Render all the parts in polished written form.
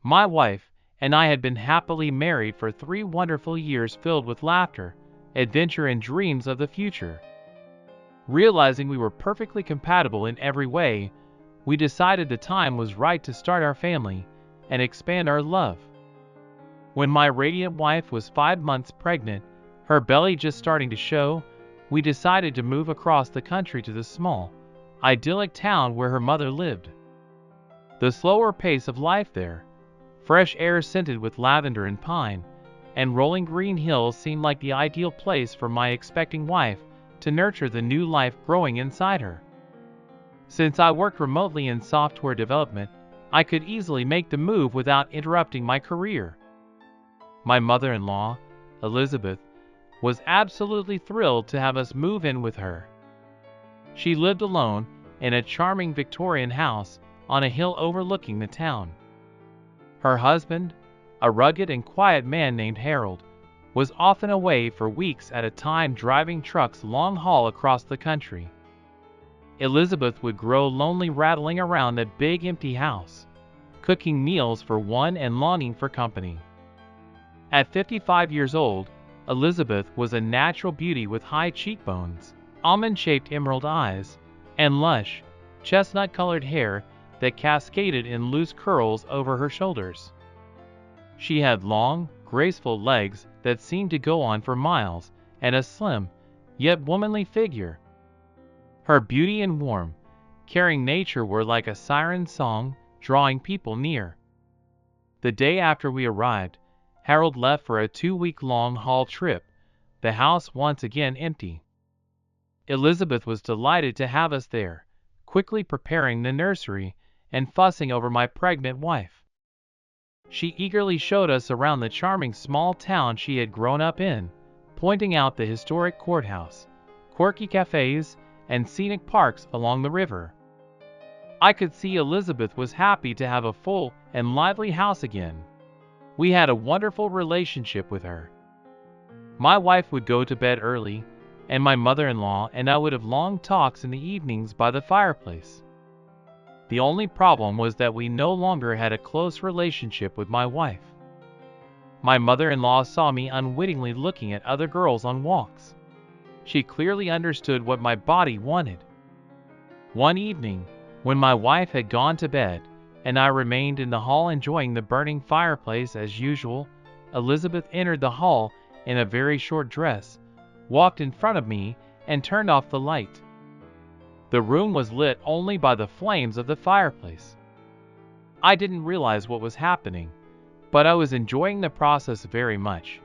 My wife and I had been happily married for 3 wonderful years filled with laughter, adventure, and dreams of the future. Realizing we were perfectly compatible in every way, we decided the time was right to start our family and expand our love. When my radiant wife was 5 months pregnant, her belly just starting to show, we decided to move across the country to the small, idyllic town where her mother lived. The slower pace of life there, fresh air scented with lavender and pine, and rolling green hills seemed like the ideal place for my expecting wife to nurture the new life growing inside her. Since I worked remotely in software development, I could easily make the move without interrupting my career. My mother-in-law, Elizabeth, was absolutely thrilled to have us move in with her. She lived alone in a charming Victorian house on a hill overlooking the town. Her husband, a rugged and quiet man named Harold, was often away for weeks at a time driving trucks long haul across the country. Elizabeth would grow lonely rattling around that big empty house, cooking meals for one and longing for company. At 55 years old, Elizabeth was a natural beauty with high cheekbones, almond-shaped emerald eyes, and lush, chestnut-colored hair that cascaded in loose curls over her shoulders. She had long, graceful legs that seemed to go on for miles, and a slim, yet womanly figure. Her beauty and warm, caring nature were like a siren song, drawing people near. The day after we arrived, Harold left for a 2-week-long haul trip, the house once again empty. Elizabeth was delighted to have us there, quickly preparing the nursery and fussing over my pregnant wife. She eagerly showed us around the charming small town she had grown up in, pointing out the historic courthouse, quirky cafes, and scenic parks along the river. I could see Elizabeth was happy to have a full and lively house again. We had a wonderful relationship with her. My wife would go to bed early, and my mother-in-law and I would have long talks in the evenings by the fireplace. The only problem was that we no longer had a close relationship with my wife. My mother-in-law saw me unwittingly looking at other girls on walks. She clearly understood what my body wanted. One evening, when my wife had gone to bed, and I remained in the hall enjoying the burning fireplace as usual, Elizabeth entered the hall in a very short dress, walked in front of me, and turned off the light. The room was lit only by the flames of the fireplace. I didn't realize what was happening, but I was enjoying the process very much.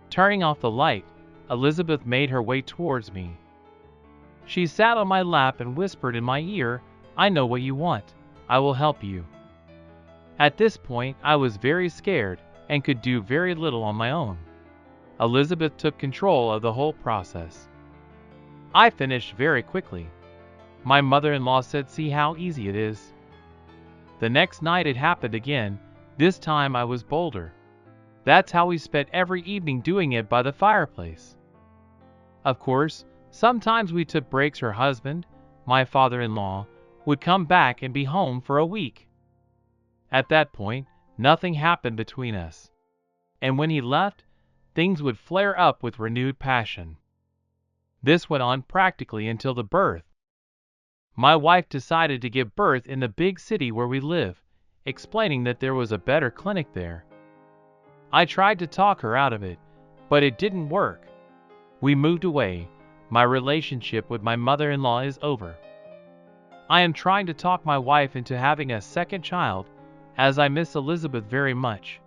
Turning off the light, Elizabeth made her way towards me. She sat on my lap and whispered in my ear, "I know what you want. I will help you." At this point, I was very scared and could do very little on my own. Elizabeth took control of the whole process. I finished very quickly. My mother-in-law said, "See how easy it is." The next night it happened again. This time I was bolder. That's how we spent every evening, doing it by the fireplace. Of course, sometimes we took breaks. Her husband, my father-in-law, would come back and be home for a week. At that point, nothing happened between us. And when he left, things would flare up with renewed passion. This went on practically until the birth. My wife decided to give birth in the big city where we live, explaining that there was a better clinic there. I tried to talk her out of it, but it didn't work. We moved away. My relationship with my mother-in-law is over. I am trying to talk my wife into having a second child, as I miss Elizabeth very much.